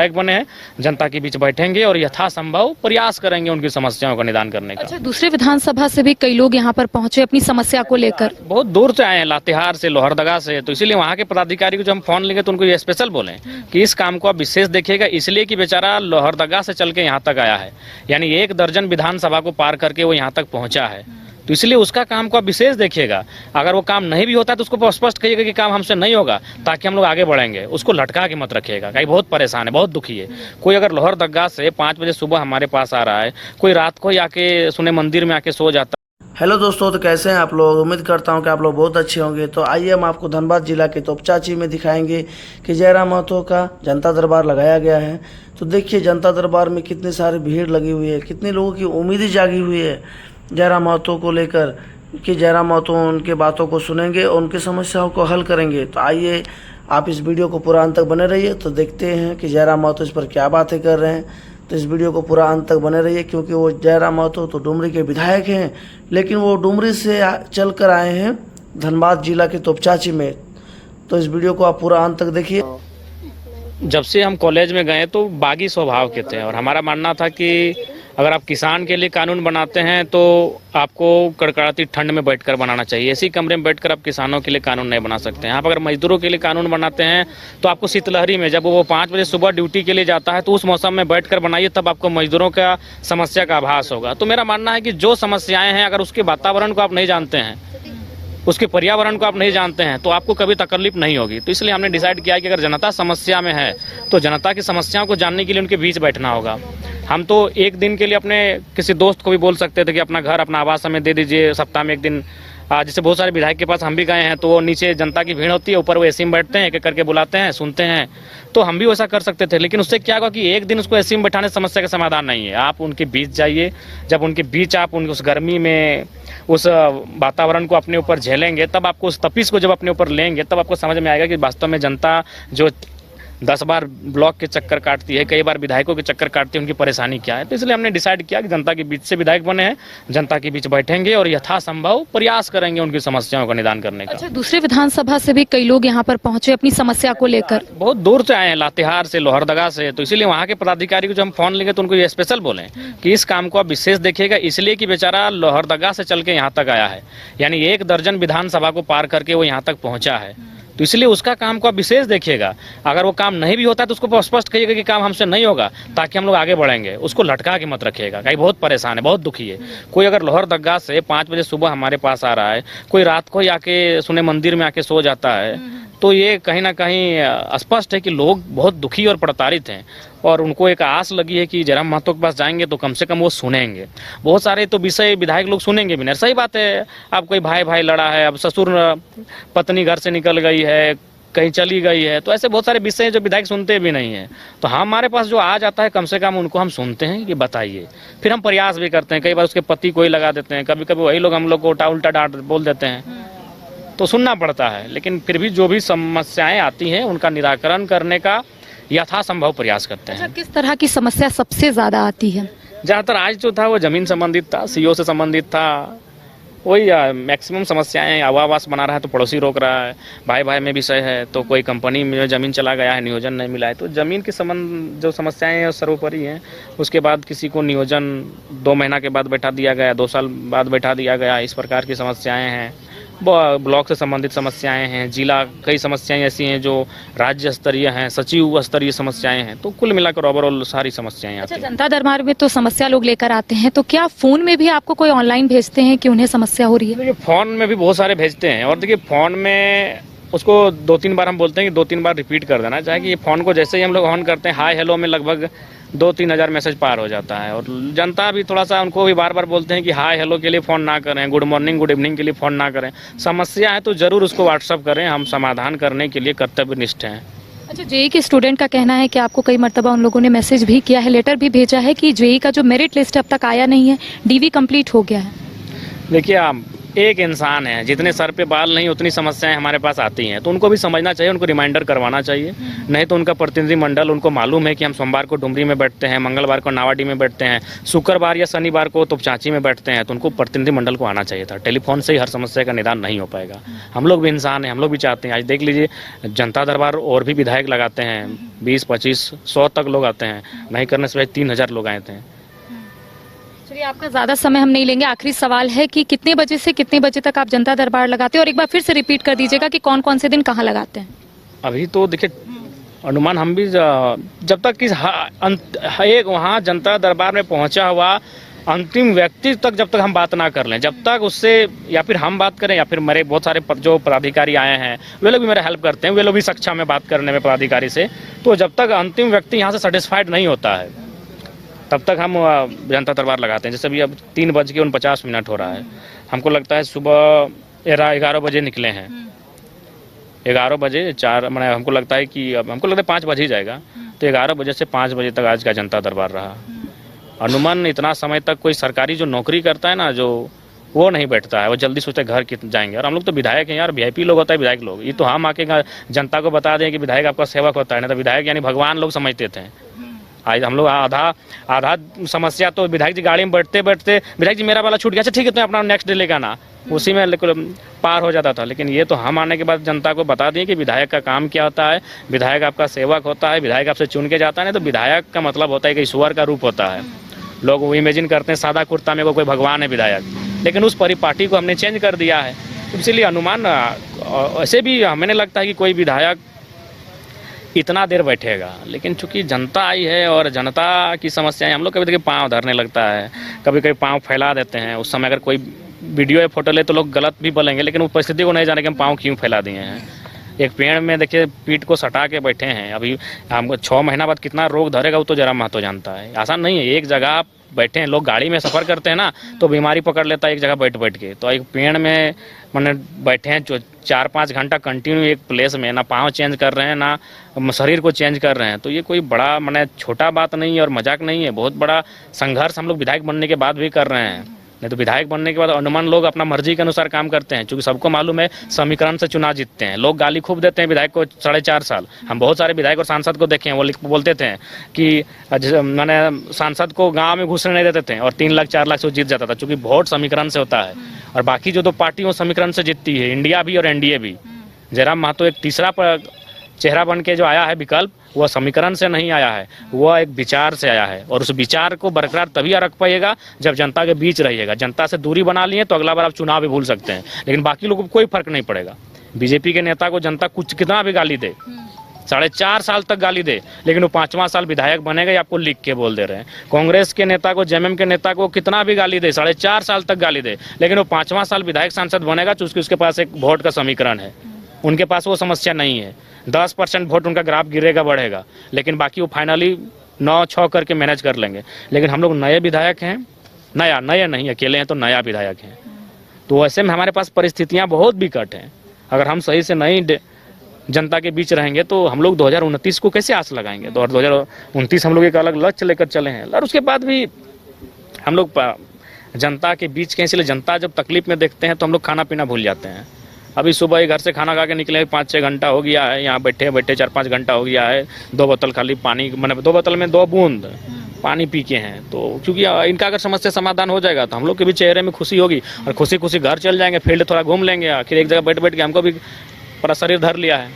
विधायक बने हैं, जनता के बीच बैठेंगे और यथासंभव प्रयास करेंगे उनकी समस्याओं का निदान करने का। अच्छा, दूसरे विधानसभा से भी कई लोग यहाँ पर पहुंचे अपनी समस्या को लेकर। बहुत दूर से आए हैं, लातेहार से, लोहरदगा से, तो इसीलिए वहाँ के पदाधिकारी को जब हम फोन लेंगे तो उनको ये स्पेशल बोले कि इस काम को आप विशेष देखिएगा, इसलिए कि बेचारा लोहरदगा से चल के यहाँ तक आया है, यानी 1 दर्जन विधानसभा को पार करके वो यहाँ तक पहुंचा है, तो इसलिए उसका काम को आप विशेष देखिएगा। अगर वो काम नहीं भी होता है तो उसको स्पष्ट कहिएगा कि काम हमसे नहीं होगा, ताकि हम लोग आगे बढ़ेंगे। उसको लटका के मत रखिएगा, कहीं बहुत परेशान है, बहुत दुखी है। कोई अगर लोहरदगा से 5 बजे सुबह हमारे पास आ रहा है, कोई रात को ही आके सुने मंदिर में आके सो जाता। हेलो दोस्तों, तो कैसे हैं आप लोग? उम्मीद करता हूं कि आप लोग बहुत अच्छे होंगे। तो आइए हम आपको धनबाद जिला के तोपचाची में दिखाएंगे कि जयराम महतो का जनता दरबार लगाया गया है। तो देखिए जनता दरबार में कितनी सारी भीड़ लगी हुई है, कितनी लोगों की उम्मीदें जागी हुई है जयराम महतो को लेकर कि जयराम महतो उनके बातों को सुनेंगे और उनकी समस्याओं को हल करेंगे। तो आइए आप इस वीडियो को पूरा अंत तक बने रहिए, तो देखते हैं कि जयराम महतो इस पर क्या बातें कर रहे हैं। तो इस वीडियो को पूरा अंत तक बने रहिए, क्योंकि वो जयराम महतो तो डुमरी के विधायक हैं, लेकिन वो डुमरी से चल कर आए हैं धनबाद जिला के तोपचाची में। तो इस वीडियो को आप पूरा अंत तक देखिए। जब से हम कॉलेज में गए तो बागी स्वभाव के थे, और हमारा मानना था कि अगर आप किसान के लिए कानून बनाते हैं तो आपको कड़कड़ाती ठंड में बैठकर बनाना चाहिए। इसी कमरे में बैठकर आप किसानों के लिए कानून नहीं बना सकते हैं। आप अगर मजदूरों के लिए कानून बनाते हैं तो आपको शीतलहरी में, जब वो 5 बजे सुबह ड्यूटी के लिए जाता है, तो उस मौसम में बैठकर बनाइए, तब आपको मजदूरों का समस्या का आभास होगा। तो मेरा मानना है कि जो समस्याएं हैं, अगर उसके वातावरण को आप नहीं जानते हैं, उसके पर्यावरण को आप नहीं जानते हैं, तो आपको कभी तकलीफ नहीं होगी। तो इसलिए हमने डिसाइड किया कि अगर जनता समस्या में है तो जनता की समस्याओं को जानने के लिए उनके बीच बैठना होगा। हम तो एक दिन के लिए अपने किसी दोस्त को भी बोल सकते थे कि अपना घर, अपना आवास हमें दे दीजिए सप्ताह में 1 दिन। जैसे बहुत सारे विधायक के पास हम भी गए हैं, तो वो नीचे जनता की भीड़ होती है, ऊपर वो एसी में बैठते हैं, एक एक करके बुलाते हैं, सुनते हैं। तो हम भी वैसा कर सकते थे, लेकिन उससे क्या होगा कि एक दिन उसको एसी में बैठाने समस्या का समाधान नहीं है। आप उनके बीच जाइए, जब उनके बीच आप उस गर्मी में उस वातावरण को अपने ऊपर झेलेंगे, तब आपको उस तपिश को जब अपने ऊपर लेंगे, तब आपको समझ में आएगा कि वास्तव में जनता जो 10 बार ब्लॉक के चक्कर काटती है, कई बार विधायकों के चक्कर काटती है, उनकी परेशानी क्या है। तो इसलिए हमने डिसाइड किया कि जनता के बीच से विधायक बने हैं, जनता के बीच बैठेंगे और यथासंभव प्रयास करेंगे उनकी समस्याओं का निदान करने का। अच्छा, दूसरे विधानसभा से भी कई लोग यहाँ पर पहुंचे अपनी समस्या को लेकर। बहुत दूर से आए हैं, लातेहार से, लोहरदगा से, तो इसीलिए वहाँ के पदाधिकारी को जब हम फोन लेंगे तो उनको ये स्पेशल बोले कि इस काम को आप विशेष देखिएगा, इसलिए कि बेचारा लोहरदगा से चल के यहाँ तक आया है, यानी 1 दर्जन विधानसभा को पार करके वो यहाँ तक पहुंचा है, तो इसलिए उसका काम को आप विशेष देखिएगा। अगर वो काम नहीं भी होता है तो उसको स्पष्ट कहिएगा कि काम हमसे नहीं होगा, ताकि हम लोग आगे बढ़ेंगे। उसको लटका के मत रखिएगा, कहीं बहुत परेशान है, बहुत दुखी है। कोई अगर लोहरदगा से 5 बजे सुबह हमारे पास आ रहा है, कोई रात को ही आके सुने मंदिर में आके सो जाता है, तो ये कहीं ना कहीं स्पष्ट है कि लोग बहुत दुखी और प्रताड़ित हैं, और उनको एक आस लगी है कि जयराम महतो के पास जाएंगे तो कम से कम वो सुनेंगे। बहुत सारे तो विषय विधायक लोग सुनेंगे भी नहीं। सही बात है, अब कोई भाई भाई लड़ा है, अब ससुर पत्नी घर से निकल गई है, कहीं चली गई है, तो ऐसे बहुत सारे विषय हैं जो विधायक सुनते भी नहीं हैं। तो हमारे पास जो आ जाता है, कम से कम उनको हम सुनते हैं कि बताइए, फिर हम प्रयास भी करते हैं। कई बार उसके पति को ही लगा देते हैं, कभी कभी वही लोग हम लोग को उल्टा डांट बोल देते हैं, तो सुनना पड़ता है। लेकिन फिर भी जो भी समस्याएं आती हैं उनका निराकरण करने का यथासंभव प्रयास करते हैं। अच्छा, किस तरह की समस्या सबसे ज्यादा आती है? ज़्यादातर आज जो था वो जमीन संबंधित था, सीओ से संबंधित था, वही मैक्सिमम समस्याएं। आवास बना रहा है तो पड़ोसी रोक रहा है, भाई भाई में विषय है, तो कोई कंपनी में ज़मीन चला गया है, नियोजन नहीं मिला है, तो ज़मीन के संबंध जो समस्याएं हैं सर्वोपरि हैं। उसके बाद किसी को नियोजन 2 महीना के बाद बैठा दिया गया, 2 साल बाद बैठा दिया गया, इस प्रकार की समस्याएँ हैं। ब्लॉक से संबंधित समस्याएं हैं, जिला, कई समस्याएं ऐसी हैं जो राज्य स्तरीय हैं, सचिव स्तरीय समस्याएं हैं, तो कुल मिलाकर ओवरऑल सारी समस्याएं आती हैं। अच्छा, जनता दरबार में तो समस्या लोग लेकर आते हैं, तो क्या फोन में भी आपको कोई ऑनलाइन भेजते हैं कि उन्हें समस्या हो रही है? देखिए, फोन में भी बहुत सारे भेजते हैं, और देखिए फोन में उसको 2-3 बार हम बोलते हैं कि 2-3 बार रिपीट कर देना चाहे कि ये फोन को जैसे ही हम लोग ऑन करते हैं, हाय हेलो में लगभग 2-3 हज़ार मैसेज पार हो जाता है। और जनता भी थोड़ा सा, उनको भी बार बार बोलते हैं कि हाय हेलो के लिए फ़ोन ना करें, गुड मॉर्निंग गुड इवनिंग के लिए फ़ोन ना करें। समस्या है तो ज़रूर उसको व्हाट्सअप करें, हम समाधान करने के लिए कर्तव्यनिष्ठ हैं। अच्छा, जेई के स्टूडेंट का कहना है कि आपको कई मर्तबा उन लोगों ने मैसेज भी किया है, लेटर भी भेजा है कि जेई का जो मेरिट लिस्ट अब तक आया नहीं है, डीवी कंप्लीट हो गया है। देखिए, एक इंसान है, जितने सर पे बाल नहीं उतनी समस्याएं हमारे पास आती हैं, तो उनको भी समझना चाहिए, उनको रिमाइंडर करवाना चाहिए। नहीं तो उनका प्रतिनिधिमंडल, उनको मालूम है कि हम सोमवार को डुमरी में बैठते हैं, मंगलवार को नावाडी में बैठते हैं, शुक्रवार या शनिवार को तोपचांची में बैठते हैं, तो उनको प्रतिनिधिमंडल को आना चाहिए था। टेलीफोन से ही हर समस्या का निदान नहीं हो पाएगा। हम लोग भी इंसान हैं, हम लोग भी चाहते हैं। आज देख लीजिए, जनता दरबार और भी विधायक लगाते हैं, 20, 25, 100 तक लोग आते हैं, नहीं करने से 3000 लोग आए थे। चलिए, आपका ज्यादा समय हम नहीं लेंगे। आखिरी सवाल है कि कितने बजे से कितने बजे तक आप जनता दरबार लगाते हैं, और एक बार फिर से रिपीट कर दीजिएगा कि कौन कौन से दिन कहाँ लगाते हैं। अभी तो देखिए, अनुमान हम भी जब तक कि एक वहाँ जनता दरबार में पहुंचा हुआ अंतिम व्यक्ति तक जब तक हम बात ना कर लें, जब तक उससे या फिर हम बात करें या फिर मेरे बहुत सारे जो पदाधिकारी आए हैं वे लोग भी मेरा हेल्प करते हैं, वे लोग भी सक्षम है बात करने में पदाधिकारी से। तो जब तक अंतिम व्यक्ति यहाँ से सेटिस्फाइड नहीं होता है तब तक हम जनता दरबार लगाते हैं। जैसे अभी अब 3:49 हो रहा है, हमको लगता है सुबह 11 बजे निकले हैं, 11 बजे 4 मैंने हमको लगता है कि अब हमको लगता है 5 बज ही जाएगा, तो 11 बजे से 5 बजे तक आज का जनता दरबार रहा। अनुमान इतना समय तक कोई सरकारी जो नौकरी करता है ना, जो वो नहीं बैठता है, वो जल्दी सोचते घर जाएंगे। और हम लोग तो विधायक हैं यार, वीआईपी लोग होता है विधायक लोग, ये तो हम आके जनता को बता दें कि विधायक आपका सेवक होता है, नहीं तो विधायक यानी भगवान लोग समझते थे। आज हम लोग आधा समस्या तो विधायक जी गाड़ी में बैठते बैठते, विधायक जी मेरा वाला छूट गया, अच्छा ठीक है तो अपना नेक्स्ट डे लेगा ना, उसी में पार हो जाता था। लेकिन ये तो हम आने के बाद जनता को बता दिए कि विधायक का काम क्या होता है, विधायक आपका सेवक होता है, विधायक आपसे चुन के जाता है। नहीं तो विधायक का मतलब होता है कि ईश्वर का रूप होता है। लोग वो इमेजिन करते हैं सादा कुर्ता में वो कोई भगवान है विधायक, लेकिन उस परिपाटी को हमने चेंज कर दिया है। इसलिए अनुमान ऐसे भी हमें लगता है कि कोई विधायक इतना देर बैठेगा, लेकिन चूंकि जनता आई है और जनता की समस्याएं, हम लोग कभी देखिए पाँव धरने लगता है, कभी कभी पाँव फैला देते हैं। उस समय अगर कोई वीडियो या फोटो ले तो लोग गलत भी बोलेंगे, लेकिन वो परिस्थिति को नहीं जाने कि हम पाँव क्यों फैला दिए हैं। एक पेड़ में देखिए पीठ को सटा के बैठे हैं, अभी हमको 6 महीना बाद कितना रोग धरेगा वो तो जरा महतो जानता है। आसान नहीं है, एक जगह बैठे हैं, लोग गाड़ी में सफ़र करते हैं ना तो बीमारी पकड़ लेता है एक जगह बैठ के। तो एक पेड़ में मैंने बैठे हैं जो 4-5 घंटा कंटिन्यू एक प्लेस में, ना पाँव चेंज कर रहे हैं ना शरीर को चेंज कर रहे हैं, तो ये कोई बड़ा मैंने छोटा बात नहीं है और मजाक नहीं है। बहुत बड़ा संघर्ष हम लोग विधायक बनने के बाद भी कर रहे हैं। नहीं तो विधायक बनने के बाद अनुमान लोग अपना मर्जी के अनुसार काम करते हैं, क्योंकि सबको मालूम है समीकरण से चुनाव जीतते हैं। लोग गाली खूब देते हैं विधायक को 4.5 साल। हम बहुत सारे विधायक और सांसद को देखे हैं, वो बोलते थे कि मैंने सांसद को गांव में घुसने नहीं देते थे और 3 लाख 4 लाख से जीत जाता था, क्योंकि वोट समीकरण से होता है। और बाकी जो 2 पार्टी वो समीकरण से जीतती है, इंडिया भी और एनडीए भी। जयराम महतो एक तीसरा चेहरा बन के जो आया है विकल्प, वह समीकरण से नहीं आया है, वह एक विचार से आया है। और उस विचार को बरकरार तभी रख पाइएगा जब जनता के बीच रहिएगा। जनता से दूरी बना लिए तो अगला बार आप चुनाव भी भूल सकते हैं, लेकिन बाकी लोगों को कोई फर्क नहीं पड़ेगा। बीजेपी के नेता को जनता कुछ कितना भी गाली दे, 4.5 साल तक गाली दे, लेकिन वो 5वां साल विधायक बनेगा, या आपको लिख के बोल दे रहे हैं। कांग्रेस के नेता को, जेएमएम के नेता को कितना भी गाली दे, 4.5 साल तक गाली दे, लेकिन वो 5वां साल विधायक सांसद बनेगा, क्योंकि उसके पास एक वोट का समीकरण है। उनके पास वो समस्या नहीं है। 10% वोट उनका ग्राफ गिरेगा बढ़ेगा, लेकिन बाकी वो फाइनली 9-6 करके मैनेज कर लेंगे। लेकिन हम लोग नए विधायक हैं, नए नहीं अकेले हैं, तो नया विधायक हैं। तो ऐसे में हमारे पास परिस्थितियां बहुत विकट हैं। अगर हम सही से नहीं जनता के बीच रहेंगे तो हम लोग 2029 को कैसे आस लगाएंगे। तो 2029 हम लोग एक अलग लक्ष्य लेकर चले हैं, और उसके बाद भी हम लोग जनता के बीच के, इसलिए जनता जब तकलीफ में देखते हैं तो हम लोग खाना पीना भूल जाते हैं। अभी सुबह ही घर से खाना खा के निकले 5-6 घंटा हो गया है, यहाँ बैठे 4-5 घंटा हो गया है। 2 बोतल खाली पानी, मैंने 2 बोतल में 2 बूंद पानी पी के हैं। तो क्योंकि इनका अगर समस्या समाधान हो जाएगा तो हम लोग के भी चेहरे में खुशी होगी, और खुशी खुशी घर चल जाएंगे, फील्ड थोड़ा घूम लेंगे। आखिर एक जगह बैठ के हमको भी पूरा शरीर धर लिया है।